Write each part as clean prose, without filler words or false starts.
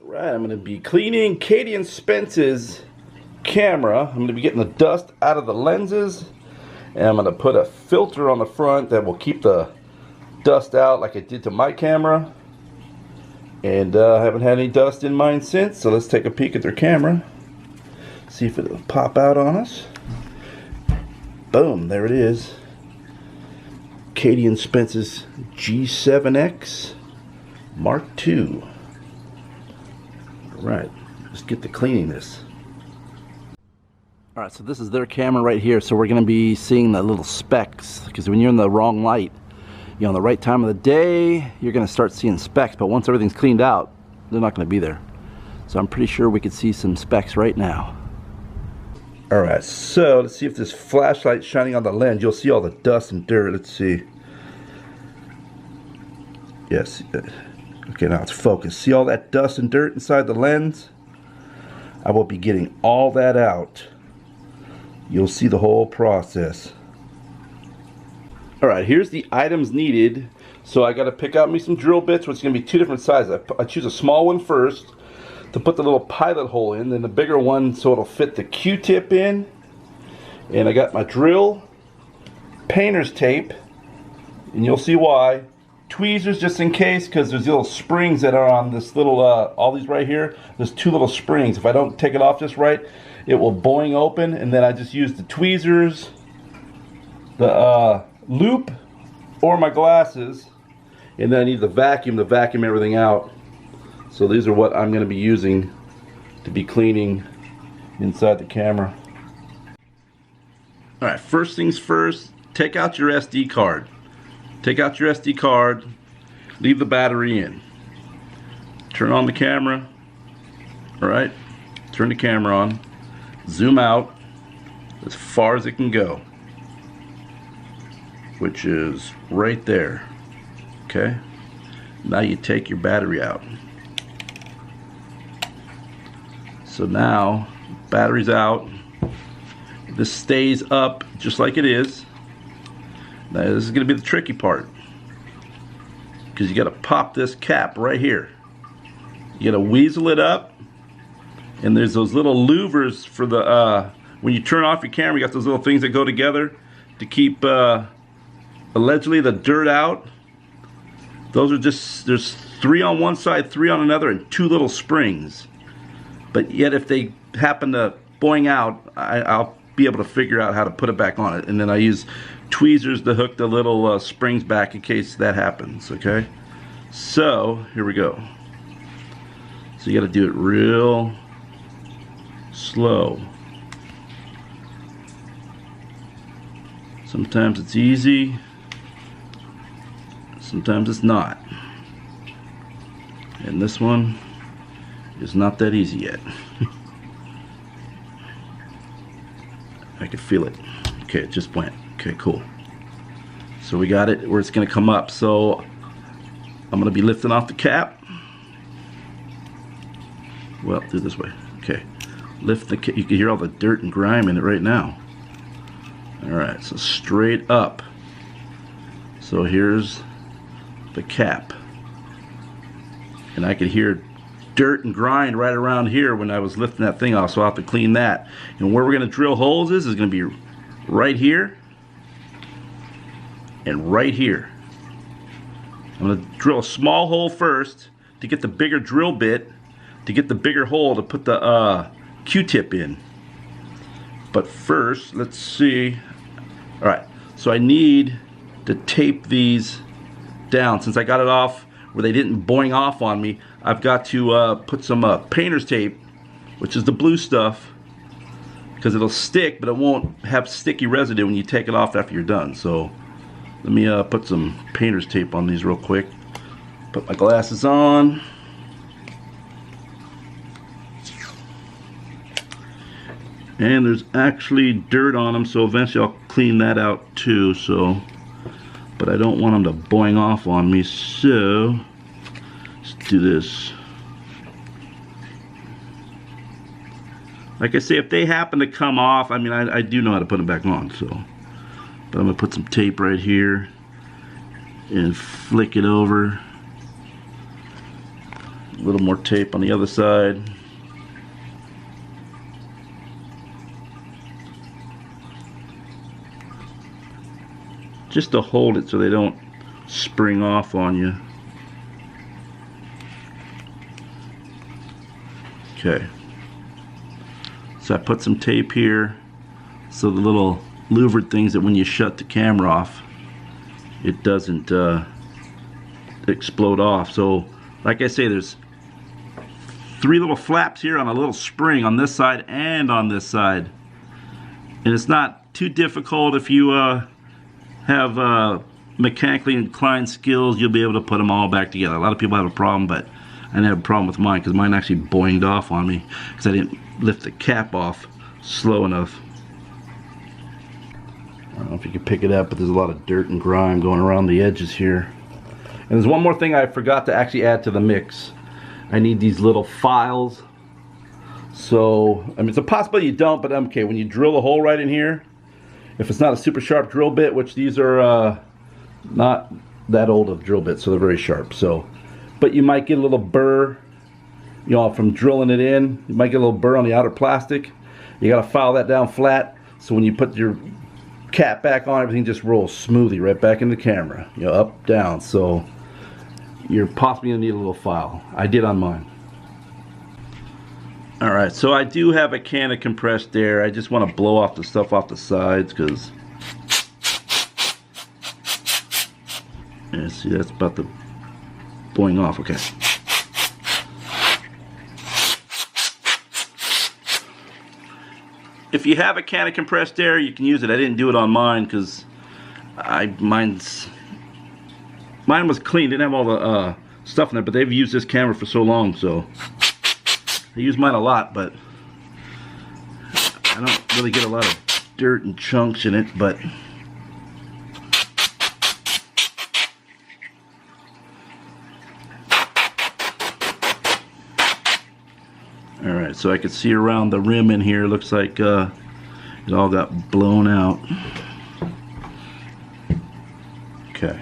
Right, I'm going to be cleaning Katie and Spence's camera. I'm going to be getting the dust out of the lenses, and I'm going to put a filter on the front that will keep the dust out like I did to my camera. And I haven't had any dust in mine since, so let's take a peek at their camera. See if it'll pop out on us. Boom, there it is. Katie and Spence's G7X Mark II. Right, let's get to cleaning this. Alright, so this is their camera right here, so we're going to be seeing the little specks, because when you're in the wrong light, you know, on the right time of the day, you're going to start seeing specks, but once everything's cleaned out, they're not going to be there. So I'm pretty sure we could see some specks right now. Alright, so let's see if this flashlight's shining on the lens. You'll see all the dust and dirt. Let's see. Yes. Okay, now it's focused. See all that dust and dirt inside the lens? I will be getting all that out. You'll see the whole process. Alright, here's the items needed. So I got to pick out me some drill bits, which is going to be two different sizes. I choose a small one first to put the little pilot hole in, then the bigger one so it'll fit the Q-tip in. And I got my drill, painter's tape, and you'll see why. Tweezers just in case, because there's little springs that are on this little, all these right here. There's two little springs. If I don't take it off just right, it will boing open, and then I just use the tweezers, the loop, or my glasses, and then I need the vacuum to vacuum everything out. So these are what I'm going to be using to be cleaning inside the camera. Alright, first things first, take out your SD card. Take out your SD card, leave the battery in. Turn on the camera. Alright, turn the camera on. Zoom out as far as it can go, which is right there. Okay, now you take your battery out. So now, battery's out. This stays up just like it is. Now this is going to be the tricky part, because you got to pop this cap right here. You got to weasel it up, and there's those little louvers for the when you turn off your camera, you got those little things that go together to keep allegedly the dirt out. Those are just, there's 3 on one side, 3 on another, and 2 little springs. But yet if they happen to boing out, I'll be able to figure out how to put it back on it. And then I use tweezers to hook the little springs back in case that happens. Okay, so here we go. So you got to do it real slow. Sometimes it's easy, sometimes it's not. And this one is not that easy yet. I can feel it. Okay, it just went. Okay, cool. So we got it where it's going to come up. So I'm going to be lifting off the cap. Well, do it this way. Okay. Lift the cap. You can hear all the dirt and grime in it right now. Alright, so straight up. So here's the cap. And I could hear dirt and grind right around here when I was lifting that thing off, so I'll have to clean that. And where we're going to drill holes is going to be right here and right here. I'm going to drill a small hole first to get the bigger drill bit, to get the bigger hole to put the Q-tip in. But first, let's see. Alright, so I need to tape these down. Since I got it off where they didn't boing off on me, I've got to put some painter's tape, which is the blue stuff, because it'll stick, but it won't have sticky residue when you take it off after you're done. So let me put some painter's tape on these real quick. Put my glasses on. And there's actually dirt on them, so eventually I'll clean that out too. So, but I don't want them to boing off on me, so let's do this. Like I say, if they happen to come off, I mean, I do know how to put them back on. So, but I'm gonna put some tape right here and flick it over. A little more tape on the other side. Just to hold it so they don't spring off on you. Okay. So I put some tape here so the little louvered things that when you shut the camera off, it doesn't explode off. So like I say, there's 3 little flaps here on a little spring on this side and on this side. And it's not too difficult if you have mechanically inclined skills. You'll be able to put them all back together. A lot of people have a problem, but I didn't have a problem with mine because mine actually boinged off on me because I didn't lift the cap off slow enough. I don't know if you can pick it up, but there's a lot of dirt and grime going around the edges here. And there's one more thing I forgot to actually add to the mix. I need these little files. So, I mean, it's a possibility you don't, but okay, when you drill a hole right in here, if it's not a super sharp drill bit, which these are not that old of drill bits, so they're very sharp. So, but you might get a little burr, you know, from drilling it in. You might get a little burr on the outer plastic. You got to file that down flat, so when you put your cap back on, everything just rolls smoothly right back in the camera. You know, up, down. So you're possibly gonna need a little file. I did on mine. Alright, so I do have a can of compressed air. I just want to blow off the stuff off the sides because, yeah, see, that's about to boing off. Okay. If you have a can of compressed air, you can use it. I didn't do it on mine because mine was clean. Didn't have all the stuff in it, but they've used this camera for so long, so I use mine a lot, but I don't really get a lot of dirt and chunks in it, but alright, so I can see around the rim in here. Looks like it all got blown out. Okay.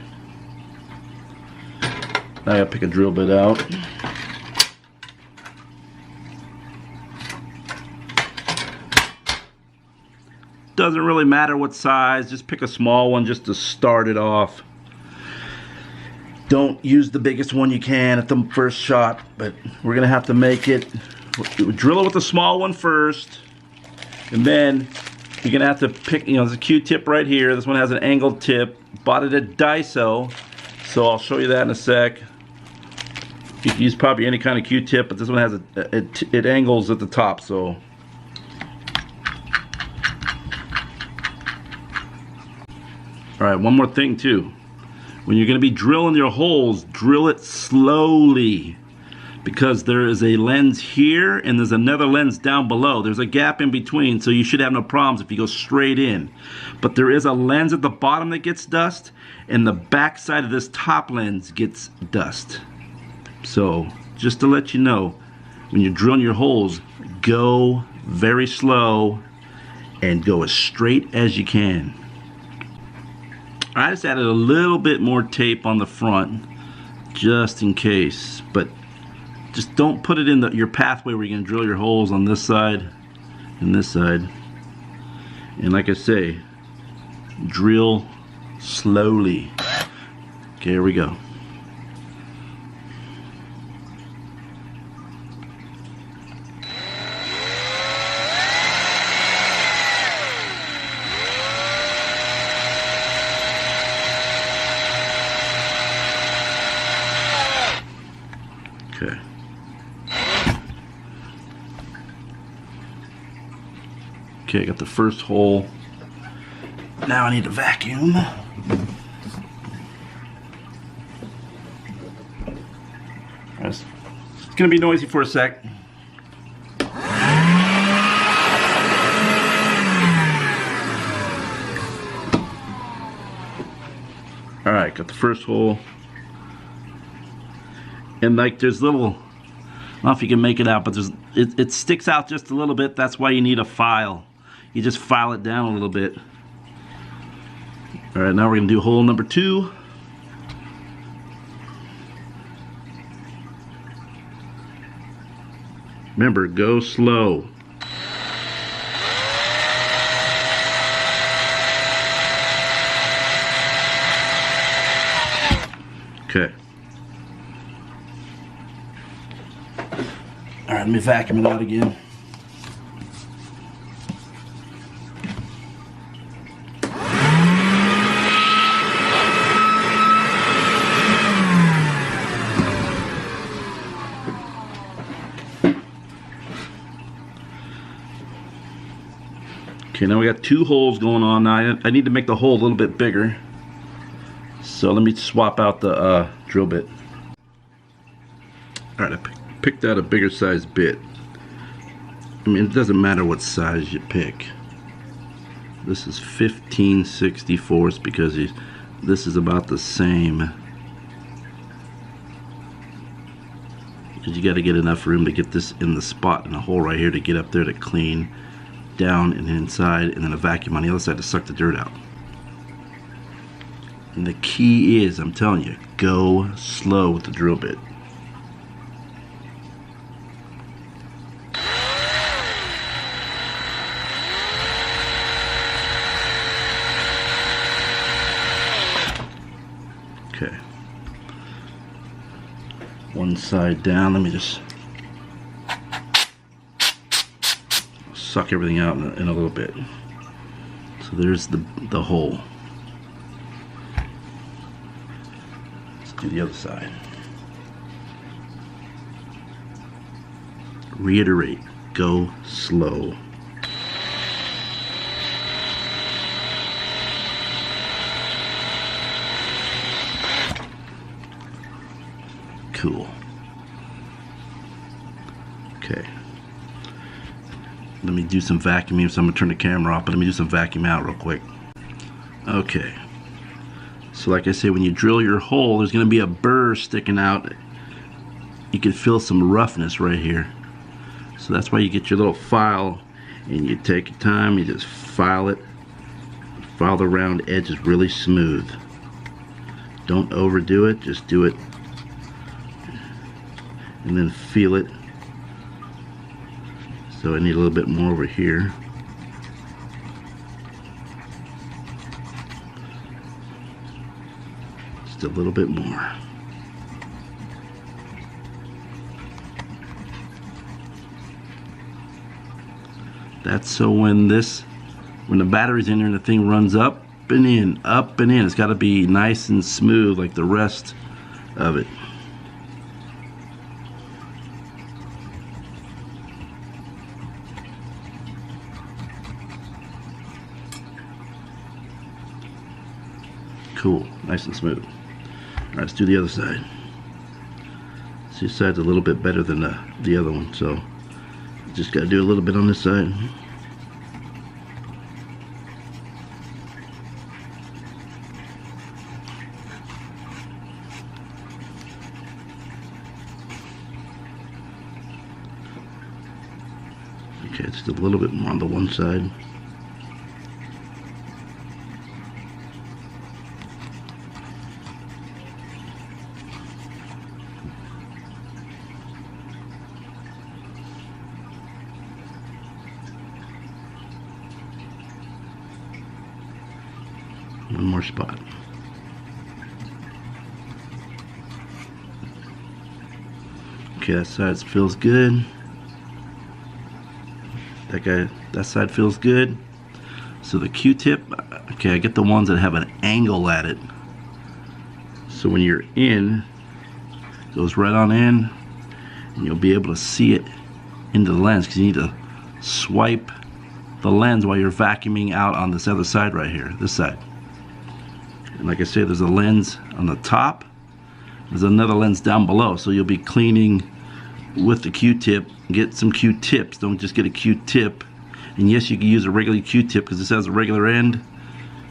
Now I gotta pick a drill bit out. Doesn't really matter what size, just pick a small one just to start it off. Don't use the biggest one you can at the first shot, but we're gonna have to make it. Drill it with the small one first, and then you're gonna have to pick, you know, there's a Q-tip right here. This one has an angled tip. Bought it at Daiso, so I'll show you that in a sec. You can use probably any kind of Q-tip, but this one has it angles at the top, so. Alright, one more thing too. When you're going to be drilling your holes, drill it slowly, because there is a lens here and there's another lens down below. There's a gap in between, so you should have no problems if you go straight in. But there is a lens at the bottom that gets dust, and the back side of this top lens gets dust. So just to let you know, when you're drilling your holes, go very slow and go as straight as you can. I just added a little bit more tape on the front just in case, but just don't put it in your pathway where you're going to drill your holes on this side and this side. And like I say, drill slowly. Okay, here we go. Okay. Okay, I got the first hole. Now I need to vacuum. It's gonna be noisy for a sec. Alright, got the first hole. And like there's little, I don't know if you can make it out, but it sticks out just a little bit. That's why you need a file. You just file it down a little bit. Alright, now we're going to do hole number 2. Remember, go slow. Okay. All right, let me vacuum it out again. Okay, now we got 2 holes going on. Now I need to make the hole a little bit bigger. So let me swap out the drill bit. Alright, I picked out a bigger size bit. I mean, it doesn't matter what size you pick. This is 15/64 because this is about the same. Because you got to get enough room to get this in the spot in the hole right here to get up there to clean down and inside, and then a vacuum on the other side to suck the dirt out. And the key is, I'm telling you, go slow with the drill bit. Okay. One side down. Let me just suck everything out in a little bit. So there's the hole. Let's do the other side. Reiterate, go slow. Cool. Okay. Let me do some vacuuming, so I'm going to turn the camera off, but let me do some vacuum out real quick. Okay. So like I say, when you drill your hole, there's going to be a burr sticking out. You can feel some roughness right here. So that's why you get your little file, and you take your time, you just file it. File the round edges really smooth. Don't overdo it, just do it. And then feel it. So I need a little bit more over here. Just a little bit more. That's so when the battery's in there and the thing runs up and in, up and in. It's got to be nice and smooth like the rest of it. Cool, nice and smooth. Alright, let's do the other side. See, this side's a little bit better than the other one, so just got to do a little bit on this side. Okay, just a little bit more on the one side. One more spot. Okay, that side feels good. That side feels good. So the Q-tip, okay, I get the ones that have an angle at it. So when you're in, it goes right on in, and you'll be able to see it into the lens, because you need to swipe the lens while you're vacuuming out on this other side right here, this side. And like I say, there's a lens on the top, there's another lens down below, so you'll be cleaning with the Q-tip. Get some Q-tips, don't just get a Q-tip. And yes, you can use a regular Q-tip because this has a regular end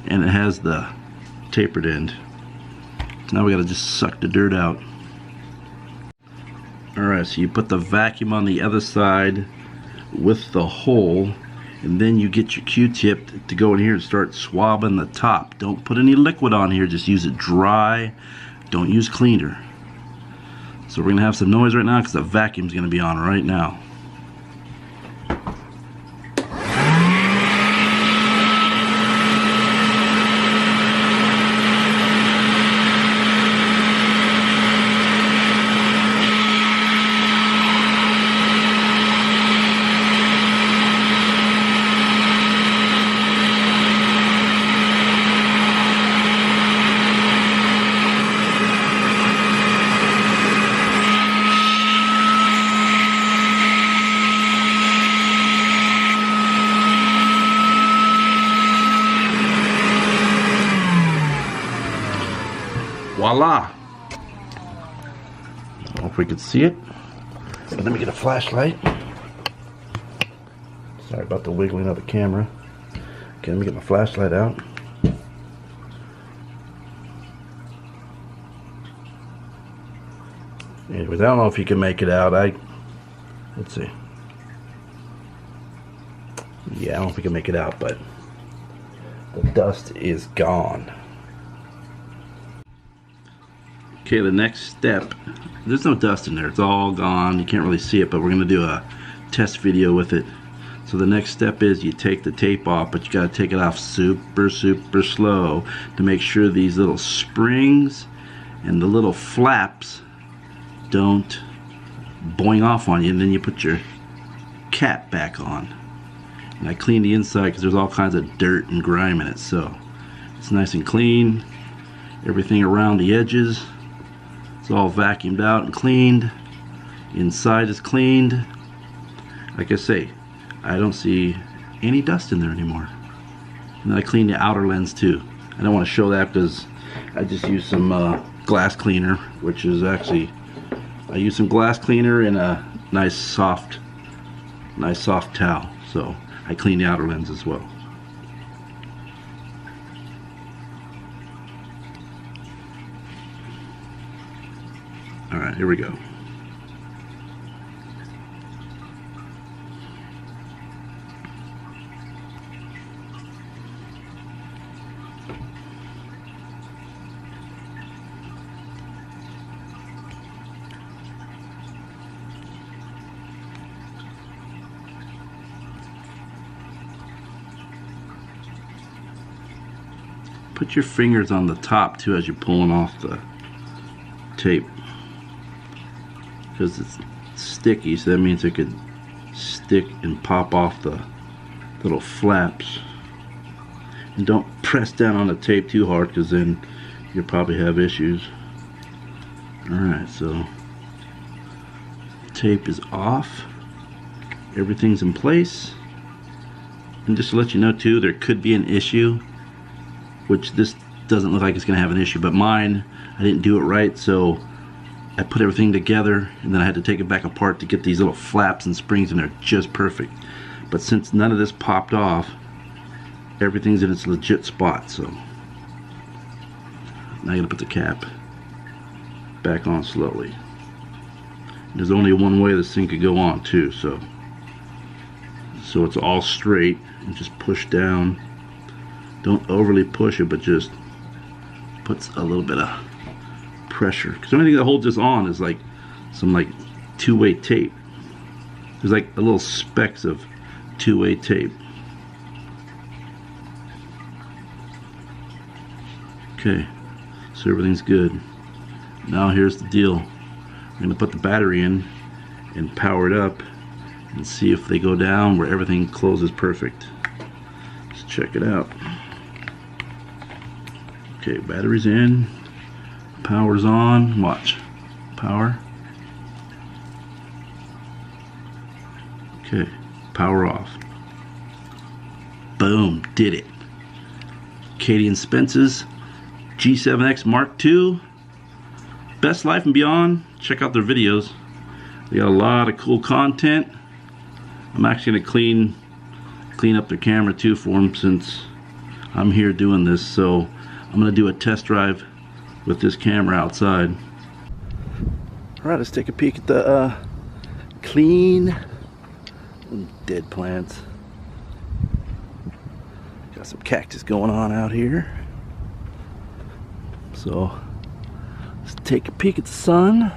and it has the tapered end. So now we gotta just suck the dirt out. Alright, so you put the vacuum on the other side with the hole, and then you get your Q-tip to go in here and start swabbing the top. Don't put any liquid on here, just use it dry. Don't use cleaner. So we're gonna have some noise right now because the vacuum's gonna be on right now. voila. I don't know if we can see it, but let me get a flashlight. Sorry about the wiggling of the camera. Okay, let me get my flashlight out. Anyways, I don't know if you can make it out. Let's see. Yeah, I don't know if we can make it out, but the dust is gone. Okay, the next step, there's no dust in there. It's all gone. You can't really see it, but we're going to do a test video with it. So the next step is you take the tape off, but you got to take it off super slow to make sure these little springs and the little flaps don't boing off on you, and then you put your cap back on. And I clean the inside because there's all kinds of dirt and grime in it, so it's nice and clean. Everything around the edges, it's all vacuumed out and cleaned. Inside is cleaned. Like I say, I don't see any dust in there anymore. And then I clean the outer lens too. I don't want to show that because I just used some glass cleaner, which is actually, I used some glass cleaner and a nice soft towel. So I clean the outer lens as well. Alright, here we go. Put your fingers on the top too as you're pulling off the tape, because it's sticky, so that means it could stick and pop off the little flaps. And don't press down on the tape too hard, because then you'll probably have issues. Alright, so tape is off, everything's in place. And just to let you know too, there could be an issue, which this doesn't look like it's going to have an issue, but mine, I didn't do it right, so I put everything together and then I had to take it back apart to get these little flaps and springs in there just perfect. But since none of this popped off, everything's in its legit spot. So now I gotta put the cap back on slowly. There's only one way this thing could go on too, so it's all straight, and just push down. Don't overly push it, but just puts a little bit of pressure, because the only thing that holds this on is like some two-way tape. There's like a little specks of two-way tape. Okay, so everything's good. Now here's the deal. I'm going to put the battery in and power it up and see if they go down where everything closes perfect. Let's check it out. Okay, battery's in, power's on, watch, power. Okay, power off. Boom, did it. Katie & Spence's G7X Mark II, Best Life and Beyond. Check out their videos. They got a lot of cool content. I'm actually gonna clean up their camera too for them, since I'm here doing this. So I'm gonna do a test drive with this camera outside. Alright, let's take a peek at the clean dead plants. Got some cactus going on out here. So let's take a peek at the sun.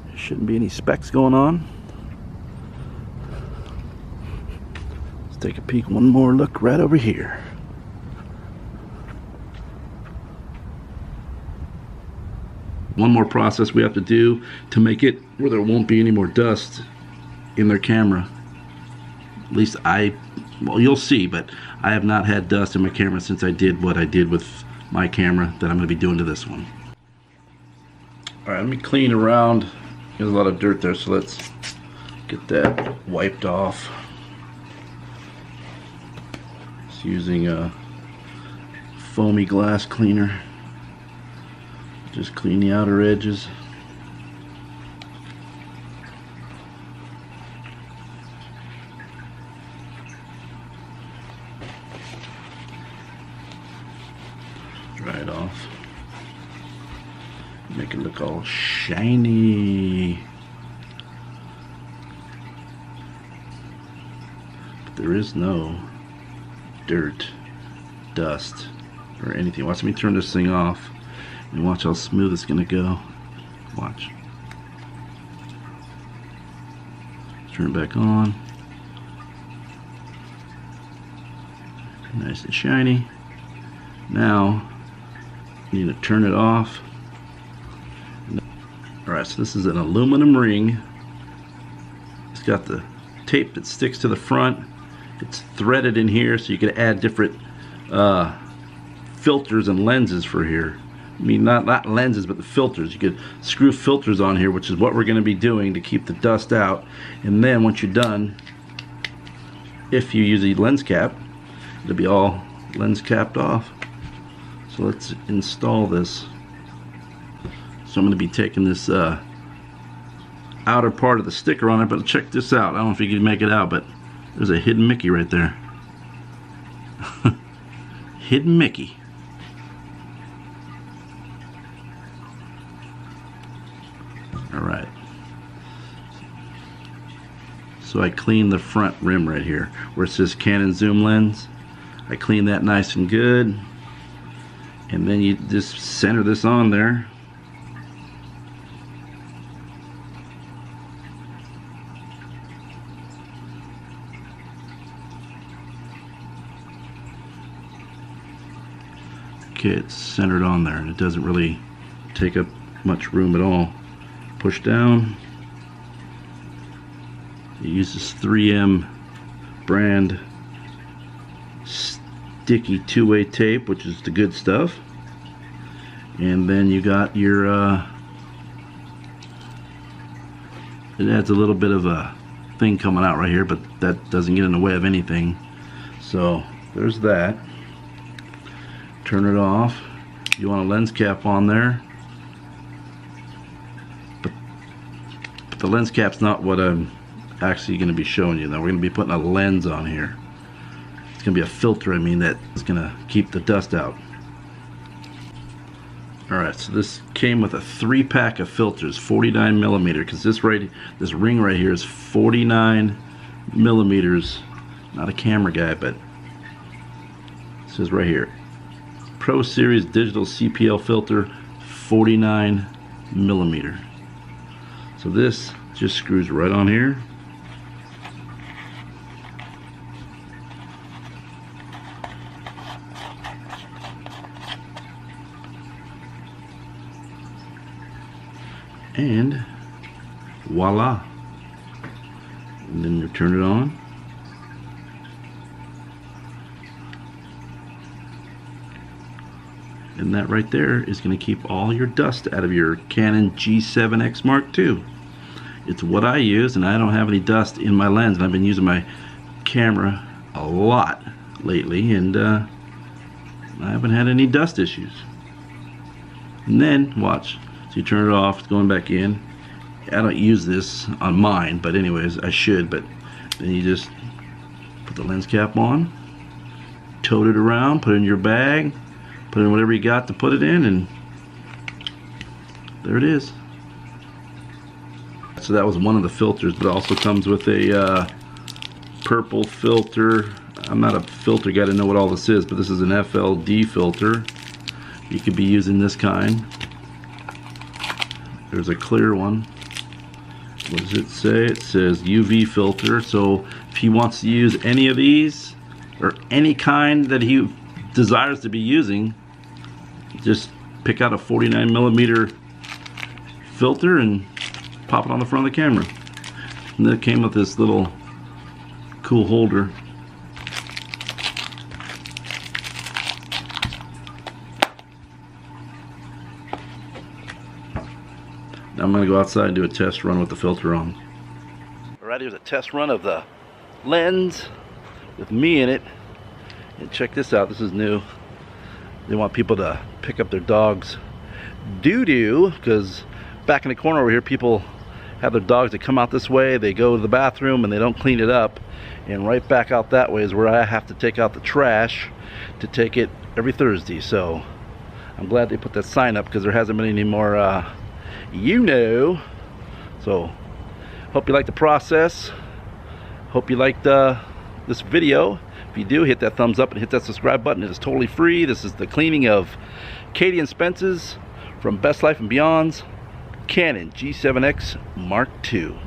There shouldn't be any specks going on. Let's take a peek, one more look right over here. One more process we have to do to make it where there won't be any more dust in their camera. At least well, you'll see, but I have not had dust in my camera since I did what I did with my camera that I'm going to be doing to this one. Alright, let me clean around. There's a lot of dirt there, so let's get that wiped off. Just using a foamy glass cleaner. Just clean the outer edges. Dry it off. Make it look all shiny. But there is no dirt, dust, or anything. Watch me turn this thing off and watch how smooth it's gonna go. Watch. Turn it back on. Nice and shiny. Now you need to turn it off. Alright, so this is an aluminum ring. It's got the tape that sticks to the front. It's threaded in here so you can add different filters and lenses for here. I mean, not lenses, but the filters. You could screw filters on here, which is what we're going to be doing to keep the dust out. And then once you're done, if you use a lens cap, it'll be all lens capped off. So let's install this. So I'm going to be taking this outer part of the sticker on it, but check this out. I don't know if you can make it out, but there's a hidden Mickey right there. Hidden Mickey. Alright. So I cleaned the front rim right here where it says Canon zoom lens. I cleaned that nice and good. And then you just center this on there. Okay, it's centered on there and it doesn't really take up much room at all. Push down. It uses 3M brand sticky two-way tape, which is the good stuff. And then you got your it adds a little bit of a thing coming out right here, but that doesn't get in the way of anything. So there's that. Turn it off. You want a lens cap on there, but the lens cap's not what I'm actually going to be showing you. Now we're going to be putting a lens on here. It's going to be a filter, I mean, that is going to keep the dust out. Alright, so this came with a 3-pack of filters, 49 millimeter, because this ring right here is 49 millimeters. Not a camera guy, but it says right here, Pro Series Digital CPL filter, 49 millimeter. So this just screws right on here. And voila. And then you turn it on. And that right there is going to keep all your dust out of your Canon G7X Mark II. It's what I use, and I don't have any dust in my lens, and I've been using my camera a lot lately, and I haven't had any dust issues. And then watch, so you turn it off, it's going back in. I don't use this on mine, but anyways, I should. But then you just put the lens cap on, tote it around, put it in your bag, put in whatever you got to put it in, and there it is. So that was one of the filters, but it also comes with a purple filter. I'm not a filter guy to know what all this is, but this is an FLD filter. You could be using this kind. There's a clear one. What does it say? It says UV filter. So if he wants to use any of these, or any kind that he desires to be using, just pick out a 49 millimeter filter and pop it on the front of the camera. And then it came with this little cool holder. Now I'm going to go outside and do a test run with the filter on. Alright, here's a test run of the lens with me in it. And check this out, this is new. They want people to pick up their dog's doo-doo, because back in the corner over here, people have their dogs that come out this way, they go to the bathroom and they don't clean it up, and right back out that way is where I have to take out the trash to take it every Thursday. So I'm glad they put that sign up, because there hasn't been any more so hope you like the process. Hope you liked this video. If you do, hit that thumbs up and hit that subscribe button. It is totally free. This is the cleaning of Katie and Spence's from Best Life and Beyond's Canon G7X Mark II.